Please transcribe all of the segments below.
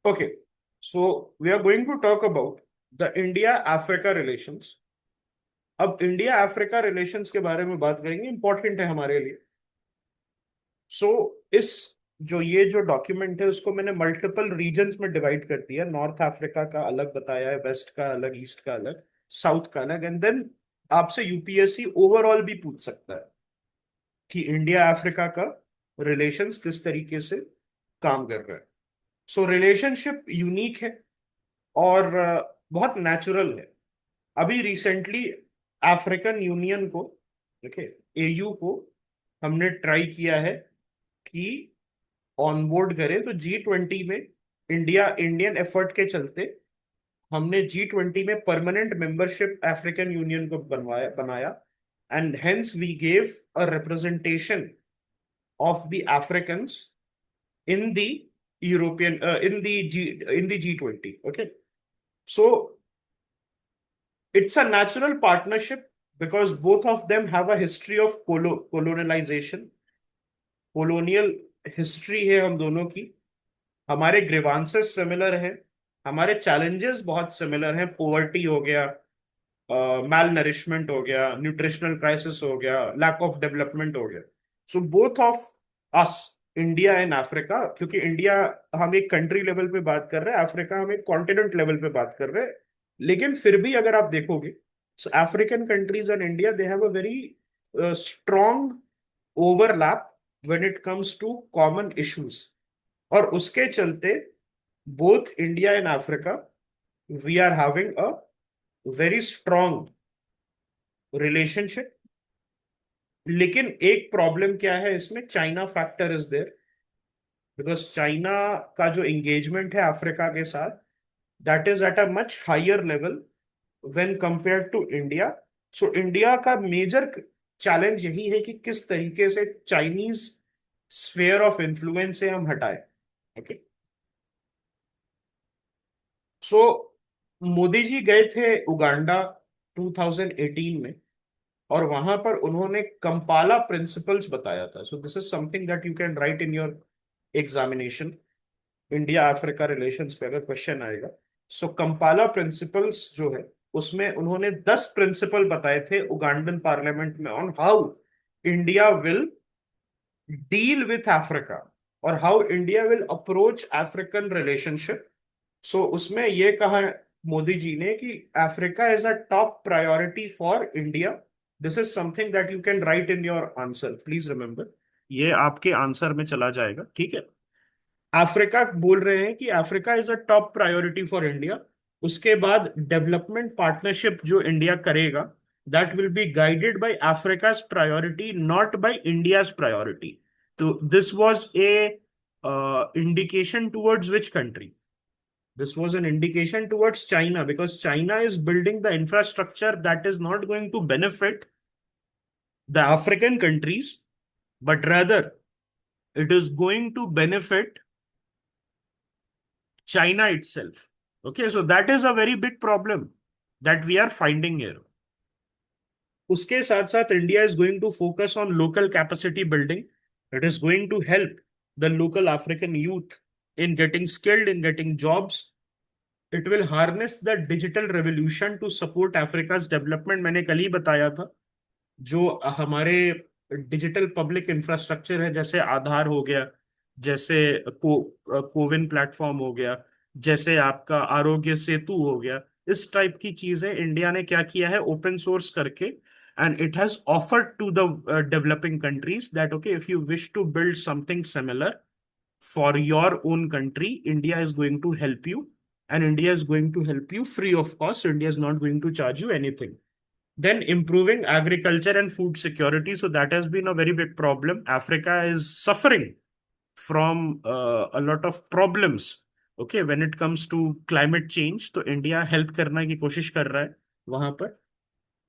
Okay, so we are going to talk about the India-Africa relations. अब India Africa relations के बारे में बात करेंगे, इंपॉर्टेंट है हमारे लिए। सो इस जो ये जो डॉक्यूमेंट है उसको मैंने मल्टीपल रीजन्स में डिवाइड कर दिया। नॉर्थ अफ्रीका का अलग बताया है, वेस्ट का अलग, ईस्ट का अलग, साउथ का अलग। एंड देन आपसे यूपीएससी ओवरऑल भी पूछ सकता है कि इंडिया अफ्रीका का रिलेशंस किस तरीके से काम कर रहा है। सो रिलेशनशिप यूनिक है और बहुत नेचुरल है। अभी रिसेंटली अफ्रीकन यूनियन को, देखिए एयू को, हमने ट्राई किया है कि ऑनबोर्ड करें। तो G20 में इंडियन एफर्ट के चलते हमने G20 में परमानेंट मेंबरशिप अफ्रीकन यूनियन को बनाया। And hence we gave a representation of the Africans in the in the G20. Okay, so it's a natural partnership because both of them have a history of colonialization, colonial history है हम दोनों की। हमारे grievances similar है, हमारे challenges बहुत similar हैं। Poverty हो गया, मैल नरिशमेंट हो गया, न्यूट्रिशनल क्राइसिस हो गया, लैक ऑफ डेवलपमेंट हो गया। So both of us, India and Africa, क्योंकि इंडिया हम एक कंट्री लेवल पे बात कर रहे हैं, अफ्रीका हम एक कॉन्टिनेंट लेवल पे बात कर रहे हैं। लेकिन फिर भी अगर आप देखोगे, so African countries and India they have a very strong overlap when it comes to common issues. और उसके चलते both India and Africa we are having a very strong relationship. लेकिन एक प्रॉब्लम क्या है इसमें, China factor is there. Because China का जो एंगेजमेंट है अफ्रीका के साथ, that is at a much higher level when compare to India. So India का मेजर चैलेंज यही है कि किस तरीके से चाइनीज स्फेयर ऑफ इन्फ्लुएंस से हम हटाए। ओके, सो मोदी जी गए थे उगांडा 2018 में, और वहां पर उन्होंने कंपाला प्रिंसिपल्स बताया था। सो this is something that you can write in your examination, India Africa relations पे अगर क्वेश्चन आएगा। सो कंपाला प्रिंसिपल्स जो है, उसमें उन्होंने 10 प्रिंसिपल बताए थे उगांडन पार्लियामेंट में on how India will deal with Africa और how India will approach African relationship. So उसमें ये कहा मोदी जी ने कि Africa is a top priority for India. This is something that you can write in your answer, please remember. ये आपके answer में चला जाएगा, ठीक है। अफ्रीका बोल रहे हैं कि Africa is a top priority for India. उसके बाद डेवलपमेंट पार्टनरशिप जो इंडिया करेगा, that will be guided by Africa's priority, not by India's priority. तो this was a indication towards which country? This was an indication towards China, because China is building the infrastructure that is not going to benefit the African countries, but rather it is going to benefit China itself. Okay, so that is a very big problem that we are finding here. उसके साथ साथ India is going to focus on local capacity building. It is going to help the local African youth in getting skilled, in getting jobs. It will harness the digital revolution to support Africa's development. मैंने कल ही बताया था, जो हमारे digital public infrastructure है, जैसे आधार हो गया, जैसे कोविन प्लेटफॉर्म हो गया, जैसे आपका आरोग्य सेतु हो गया, इस टाइप की चीजें इंडिया ने क्या किया है, ओपन सोर्स करके, and it has offered to the developing countries that okay, if you wish to build something similar for your own country, India is going to help you, and India is going to help you free of cost. India is not going to charge you anything. Then improving agriculture and food security. So that has been a very big problem. Africa is suffering from a lot of problems. Okay, when it comes to climate change, तो India help करने की कोशिश कर रहा है वहां पर,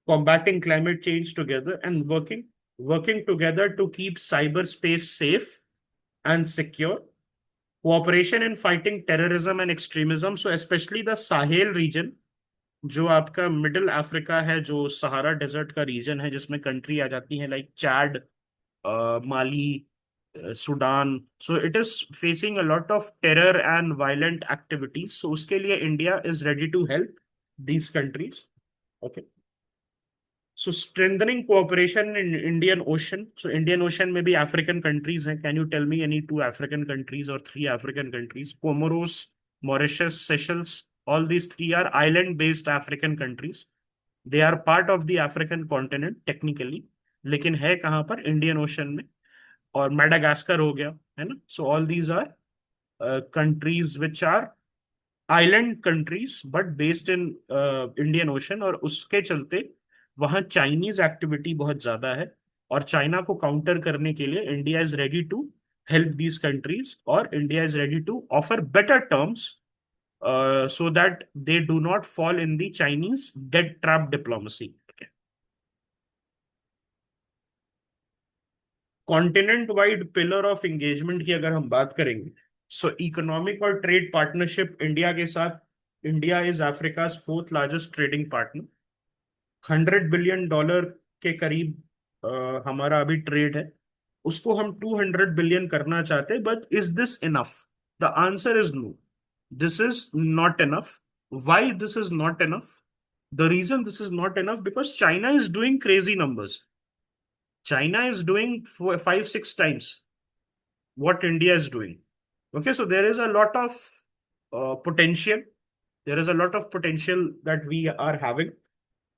combating climate change together and working together to keep cyberspace safe and secure. Cooperation in fighting terrorism and extremism. So especially the Sahel region, जो आपका मिडिल अफ्रीका है, जो सहारा डेजर्ट का रीजन है, जिसमें कंट्री आ जाती है like Chad, Mali, Sudan. So it is facing a lot of terror and violent activities. So उसके लिए India is ready to help these countries. Okay. So strengthening cooperation in Indian Ocean. So Indian Ocean में भी African countries हैं. Can you tell me any two African countries or three African countries? Comoros, Mauritius, Seychelles. All these three are island-based African countries. They are part of the African continent technically. लेकिन है कहाँ पर? Indian Ocean में. और Madagascar हो गया है ना. So all these are countries which are island countries but based in Indian ocean. और उसके चलते वहां चाइनीज एक्टिविटी बहुत ज्यादा है. और चाइना को काउंटर करने के लिए India is ready to help these countries. और India is ready to offer better terms so that they do not fall in the Chinese debt trap diplomacy. Continent wide pillar of engagement की अगर हम बात करेंगे, सो economic और trade partnership India के साथ. India is Africa's fourth largest trading partner. $100 billion के करीब हमारा अभी ट्रेड है. उसको हम 200 बिलियन करना चाहते हैं. But is this enough? The answer is no. This is not enough. Why this is not enough? The reason this is not enough because China is doing crazy numbers. China is doing 5-6 times what India is doing. Okay, so there is a lot of potential. There is a lot of potential that we are having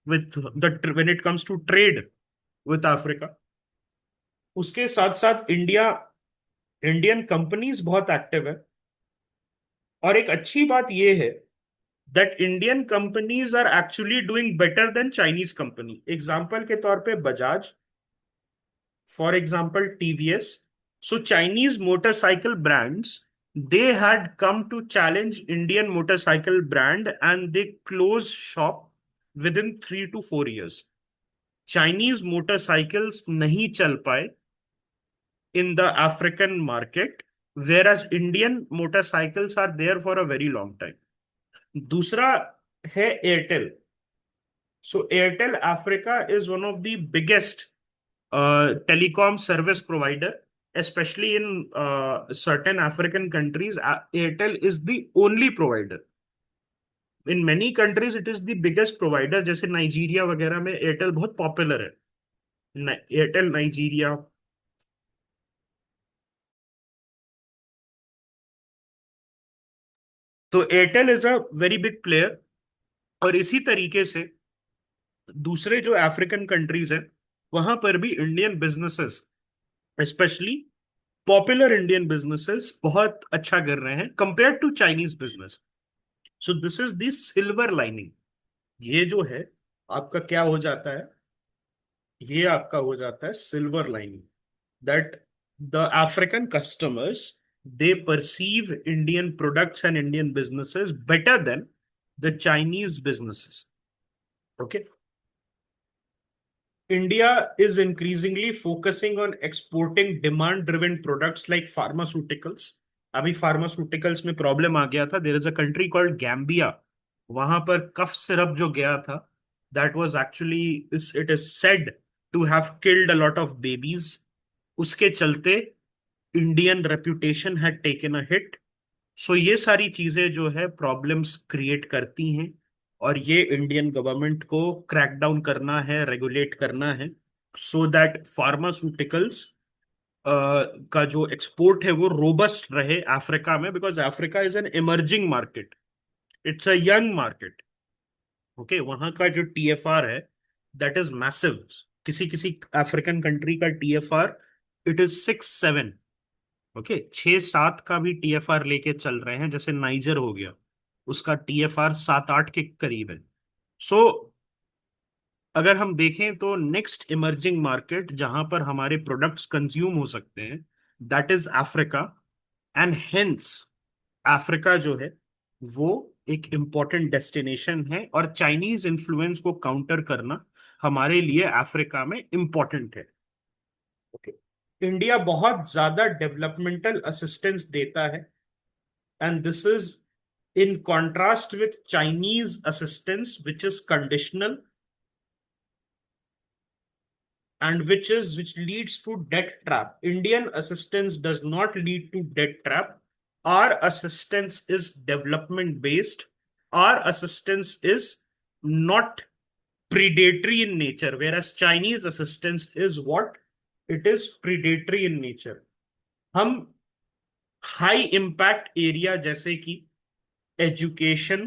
with the when it comes to trade with Africa. उसके साथ साथ Indian companies बहुत active है. और एक अच्छी बात यह है that Indian companies are actually doing better than Chinese company. Example के तौर पे Bajaj, for example TVS. So Chinese motorcycle brands, they had come to challenge Indian motorcycle brand and they closed shop within 3 to 4 years. Chinese motorcycles nahi chal paए in the African market, whereas Indian motorcycles are there for a very long time. दूसरा है Airtel. So Airtel Africa is one of the biggest telecom service provider, especially in certain African countries. Airtel is the only provider. In many countries, it is the biggest provider. जैसे Nigeria वगैरह में Airtel बहुत popular है. Airtel Nigeria. तो Airtel is a very big player. और इसी तरीके से दूसरे जो अफ्रीकन कंट्रीज हैं वहां पर भी Indian businesses, specially popular Indian businesses, बहुत अच्छा कर रहे हैं compare to Chinese business. So this is the silver lining. ये जो है आपका क्या हो जाता है? ये आपका हो जाता है silver lining. That the African customers, they perceive Indian products and Indian businesses better than the Chinese businesses. Okay. India is increasingly focusing on exporting demand-driven products like pharmaceuticals. अभी pharmaceuticals में प्रॉब्लम आ गया था. There is a country called Gambia. वहां पर cough syrup जो गया था, that was actually, it is said to have killed a lot of babies. उसके चलते Indian reputation had taken a hit. So ये सारी चीजें जो है प्रॉब्लम्स क्रिएट करती हैं. और ये इंडियन गवर्नमेंट को क्रैकडाउन करना है, रेगुलेट करना है, सो दैट फार्मास्यूटिकल्स का जो एक्सपोर्ट है वो रोबस्ट रहे अफ्रीका में. Because Africa is an emerging market. It's a young market. Okay. वहां का जो टीएफआर है दैट इज मैसिव. किसी किसी अफ्रीकन कंट्री का टीएफआर इट इज 6-7. ओके. 6-7 का भी टीएफआर लेके चल रहे हैं. जैसे नाइजर हो गया, उसका टीएफआर 7-8 के करीब है. सो अगर हम देखें तो नेक्स्ट इमर्जिंग मार्केट जहां पर हमारे प्रोडक्ट्स कंज्यूम हो सकते हैं, that is Africa. And hence Africa जो है वो एक इंपॉर्टेंट डेस्टिनेशन है. और चाइनीज इन्फ्लुएंस को काउंटर करना हमारे लिए अफ्रीका में इंपॉर्टेंट है. ओके. इंडिया बहुत ज्यादा डेवलपमेंटल असिस्टेंस देता है. And this is in contrast with Chinese assistance, which is conditional. and which leads to debt trap. Indian assistance does not lead to debt trap. Our assistance is development based. Our assistance is not predatory in nature, whereas Chinese assistance is what? It is predatory in nature. हम high impact area जैसे कि education,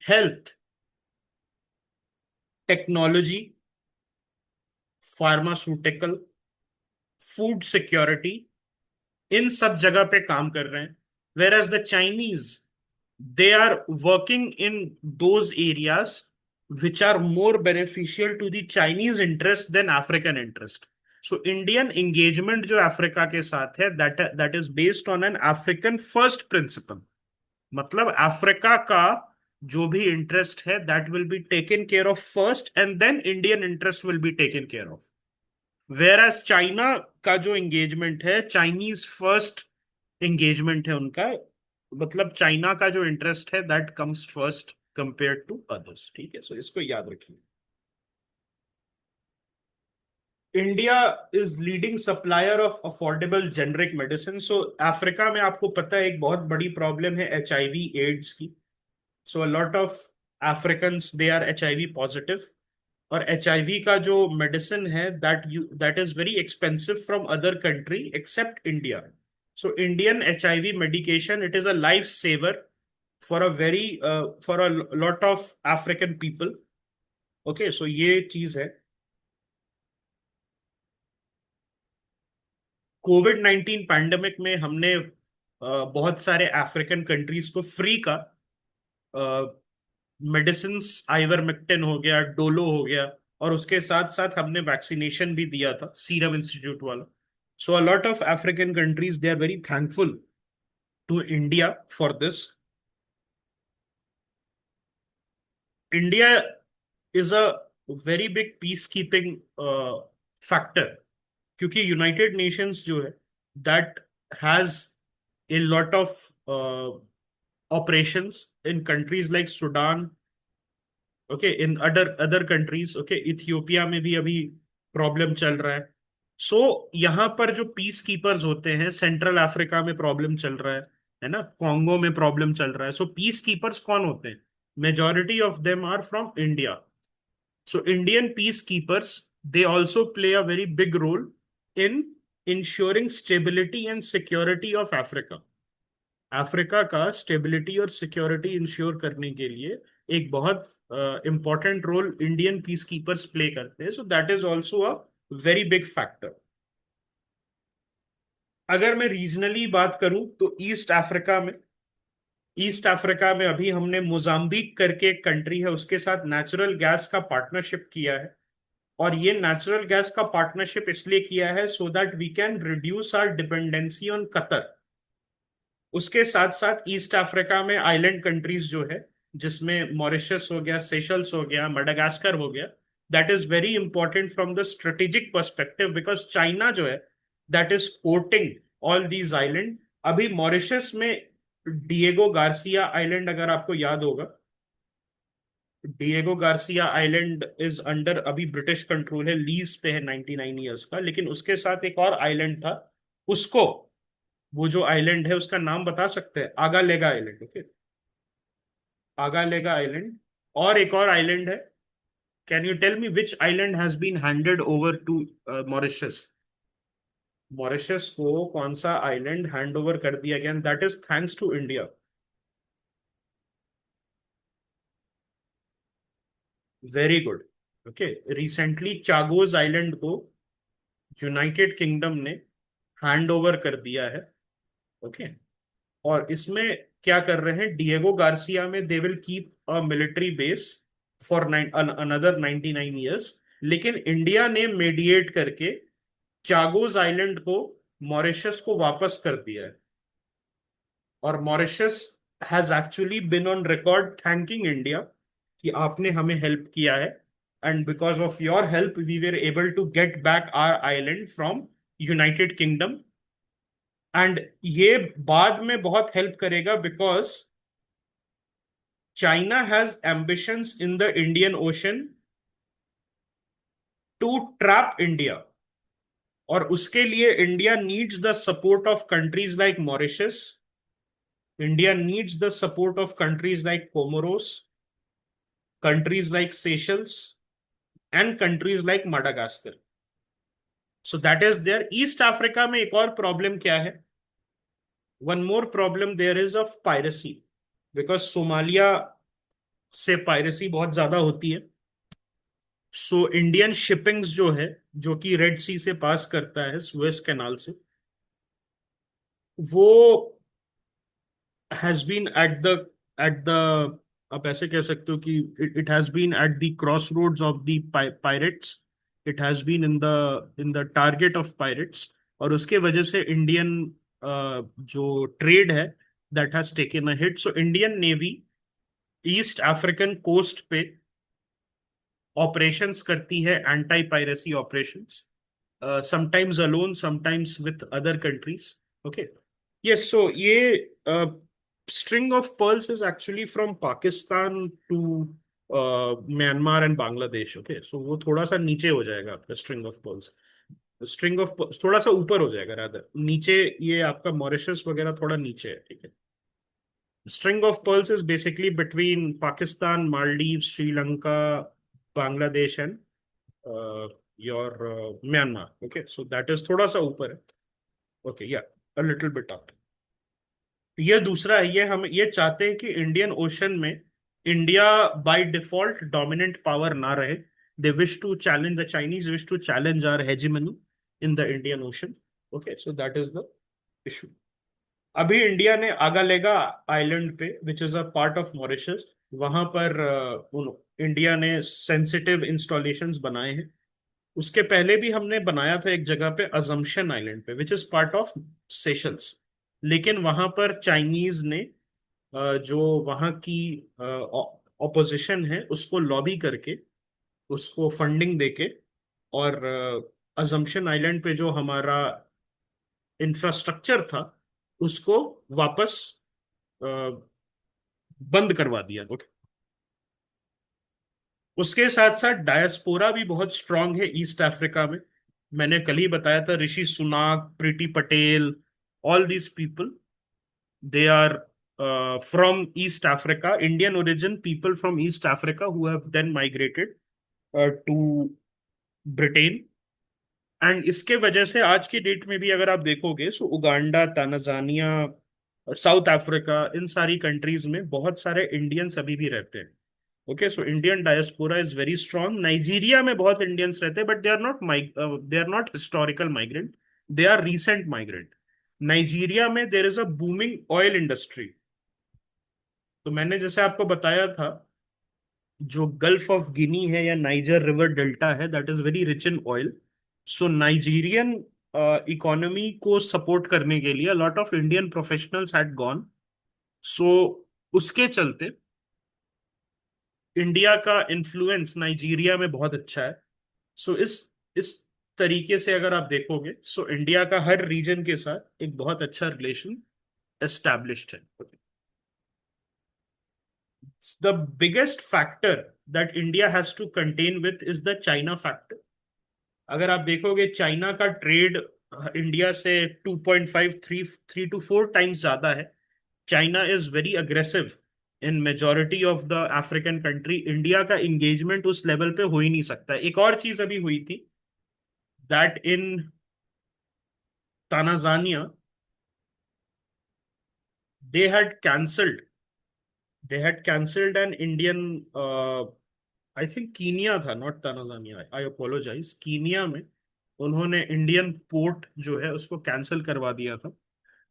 health, technology, pharmaceutical, food security, इन सब जगह पे काम कर रहे हैं. Whereas the Chinese, they are working in those areas which are more beneficial to the Chinese interest than African interest. So Indian engagement जो अफ्रीका के साथ है, that is based on an African first principle. मतलब Africa का जो भी interest है that will be taken care of first and then Indian interest will be taken care of. Whereas China का जो एंगेजमेंट है, चाइनीज फर्स्ट एंगेजमेंट है उनका. मतलब चाइना का जो इंटरेस्ट है that comes first compare to others. ठीक है, सो इसको याद रखिए. India is leading supplier of affordable generic medicine. So Africa में आपको पता है एक बहुत बड़ी प्रॉब्लम है HIV एड्स की. So a lot of Africans they are HIV positive. और HIV का जो मेडिसिन है that is very expensive from other country except India. So Indian HIV medication, it is a life saver for a very for a lot of African people. Okay, so ये चीज है. COVID-19 pandemic में हमने बहुत सारे African countries को free का medicine, ivermectin हो गया, डोलो हो गया, और उसके साथ साथ हमने वैक्सीनेशन भी दिया था सीरम इंस्टीट्यूट वाला. So a lot of African countries they are very thankful to India for this. India is a very big peace keeping factor, क्योंकि यूनाइटेड नेशंस जो है that has a lot of operations in countries like Sudan. Okay, in other other countries. Okay, Ethiopia में भी अभी problem चल रहा है. सो यहाँ पर जो पीस कीपर्स होते हैं, सेंट्रल अफ्रीका में प्रॉब्लम चल रहा है ना, कॉन्गो में प्रॉब्लम चल रहा है. सो पीस कीपर्स कौन होते हैं? Majority of them are from India. So Indian peace keepers, they also play a very big role in ensuring stability and security of Africa. Africa का स्टेबिलिटी और सिक्योरिटी इंश्योर करने के लिए एक बहुत important role Indian peace keepers play करते हैं. So that is also a very big factor. अगर मैं रीजनली बात करूं तो ईस्ट अफ्रीका में अभी हमने मोजाम्बिक करके एक कंट्री है, उसके साथ नेचुरल गैस का पार्टनरशिप किया है. और ये नेचुरल गैस का पार्टनरशिप इसलिए किया है so that we can reduce our dependency on Qatar. उसके साथ साथ ईस्ट अफ्रीका में आइलैंड कंट्रीज जो है, जिसमें मॉरिशस हो गया, सेशल्स हो गया, मडागास्कर हो गया, that is very important from the strategic perspective because China जो है that is porting all these island. अभी मॉरिशस में डिएगो गार्सिया आइलैंड, अगर आपको याद होगा, Diego Garcia island is under अभी ब्रिटिश कंट्रोल है, लीज पे है 99 ईयर्स का. लेकिन उसके साथ एक और आइलैंड था, उसको, वो जो आइलैंड है उसका नाम बता सकते हैं? Agalega island. Okay, Agalega island. और एक और आइलैंड है. Can you tell me which island has been handed over to Mauritius? Mauritius को कौन सा आइलैंड हैंड ओवर कर दिया गया? That is thanks to India. Very good. Okay, recently Chagos island को यूनाइटेड किंगडम ने हैंड ओवर कर दिया है. ओके, और इसमें क्या कर रहे हैं, डिएगो गार्सिया में they will keep a military base for another 99 years. लेकिन इंडिया ने मेडिएट करके चागोज आइलैंड को मॉरिशस को वापस कर दिया है. और Mauritius has actually been on record thanking India कि आपने हमें हेल्प किया है, and because of your help we were able to get back our island from United Kingdom. एंड ये बाद में बहुत हेल्प करेगा because China has ambitions in the Indian Ocean to trap India, और उसके लिए India needs the support of countries like Mauritius, India needs the support of countries like Comoros, countries like Seychelles, and countries like Madagascar. So that is there. East Africa में एक और problem क्या है? One more problem there is of piracy, because Somalia से piracy बहुत ज्यादा होती है। सो इंडियन शिपिंग्स जो है, जो कि रेड सी से पास करता है, सुएज कैनाल से, वो हैज बीन एट द आप ऐसे कह सकते हो कि it has been at the cross roads of the pirates, it has been in the target of pirates. और उसके वजह से इंडियन जो ट्रेड है, that has taken a hit. So Indian navy east African coast पे operations करती है, anti piracy operations, sometimes alone, sometimes with other countries. Okay, yes. So ये string of pearls is actually from Pakistan to Myanmar and Bangladesh. Okay, सो वो थोड़ा सा नीचे हो जाएगा आपका string of pearls. String of थोड़ा सा ऊपर हो जाएगा, रादर नीचे। ये आपका मॉरिशस वगैरह थोड़ा नीचे है, ठीक है। String of pearls is basically between Pakistan, Maldives, Sri Lanka, Bangladesh, and your Myanmar. Okay, so that is थोड़ा सा ऊपर है। Okay, yeah, a little bit up. ये दूसरा है, ये हम ये चाहते हैं कि इंडियन ओशन में India by default dominant power ना रहे। They wish to challenge, the Chinese wish to challenge our hegemony in the Indian Ocean. Okay, so that is the issue. अभी इंडिया ने आगालेगा आइलैंड पे, which is a part of Mauritius, वहां पर India ने sensitive installations बनाए हैं। उसके पहले भी हमने बनाया था एक जगह पे, अजम्पशन आइलैंड पे, which is part of Seychelles. लेकिन वहां पर चाइनीज ने जो वहां की ऑपोजिशन है उसको लॉबी करके, उसको फंडिंग देके, और अजम्पशन आइलैंड पे जो हमारा इंफ्रास्ट्रक्चर था उसको वापस अ, बंद करवा दिया। ओके, उसके साथ साथ डायस्पोरा भी बहुत स्ट्रांग है ईस्ट अफ्रीका में। मैंने कल ही बताया था, Rishi Sunak, Priti Patel, all these people, they are from east Africa, Indian origin people from east Africa who have then migrated to Britain. And इसके वजह से आज की डेट में भी अगर आप देखोगे, सो उगांडा, तांजानिया, साउथ अफ्रीका, इन सारी कंट्रीज में बहुत सारे इंडियंस अभी भी रहते हैं। Okay, so Indian diaspora is very strong. Nigeria में बहुत इंडियंस रहते हैं, but they are not historical migrant, they are recent migrant. Nigeria में there is a booming oil industry. तो मैंने जैसे आपको बताया था, जो गल्फ ऑफ गिनी है या नाइजर रिवर डेल्टा है, that is very rich in oil. So Nigerian economy को सपोर्ट करने के लिए lot of Indian professionals had gone. So उसके चलते इंडिया का इन्फ्लुएंस नाइजीरिया में बहुत अच्छा है। सो इस तरीके से अगर आप देखोगे, सो इंडिया का हर रीजन के साथ एक बहुत अच्छा रिलेशन एस्टैब्लिश्ड है। The biggest factor that India has to contend with is the China factor. अगर आप देखोगे, चाइना का ट्रेड इंडिया से 2.5 3 to 4 टाइम्स ज्यादा है। China is very aggressive in majority of the African country. India का engagement उस लेवल पे हो ही नहीं सकता। एक और चीज अभी हुई थी, that in Tanzania they had cancelled they had cancelled an Indian, I think Kenya था, not Tanzania, I apologize, Kenya में उन्होंने इंडियन पोर्ट जो है उसको कैंसिल करवा दिया था।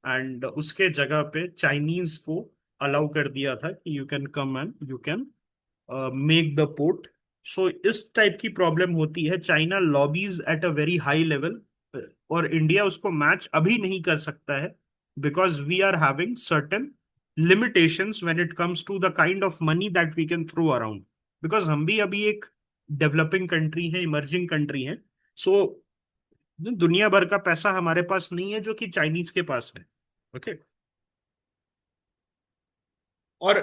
एंड उसके जगह पे चाइनीज को अलाउ कर दिया था कि you can come and you can make the port. So इस टाइप की प्रॉब्लम होती है। China lobbies at a very high level, और इंडिया उसको मैच अभी नहीं कर सकता है, because we are having certain limitations when it comes to the kind of money that we can throw around, because हम भी अभी एक डेवलपिंग कंट्री है, इमर्जिंग कंट्री है। सो दुनिया भर का पैसा हमारे पास नहीं है जो कि चाइनीज के पास है। ओके, और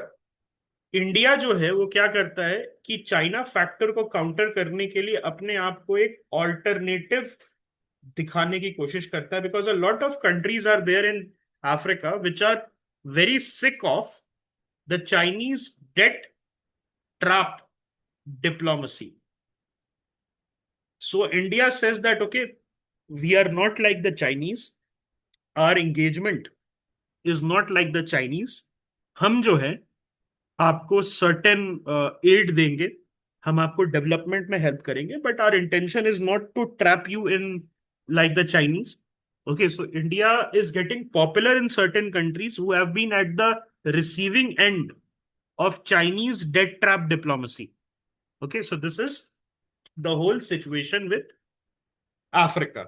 इंडिया जो है वो क्या करता है कि चाइना फैक्टर को काउंटर करने के लिए अपने आप को एक ऑल्टरनेटिव दिखाने की कोशिश करता है, because a lot of countries are there in Africa which are very sick of the Chinese debt trap diplomacy. So India says that, okay, we are not like the Chinese. Our engagement is not like the Chinese. हम जो है आपको certain add देंगे, हम आपको development में help करेंगे, but our intention is not to trap you in like the Chinese. Okay, so India is getting popular in certain countries who have been at the receiving end of Chinese debt trap diplomacy. Okay, so this is the whole situation with Africa.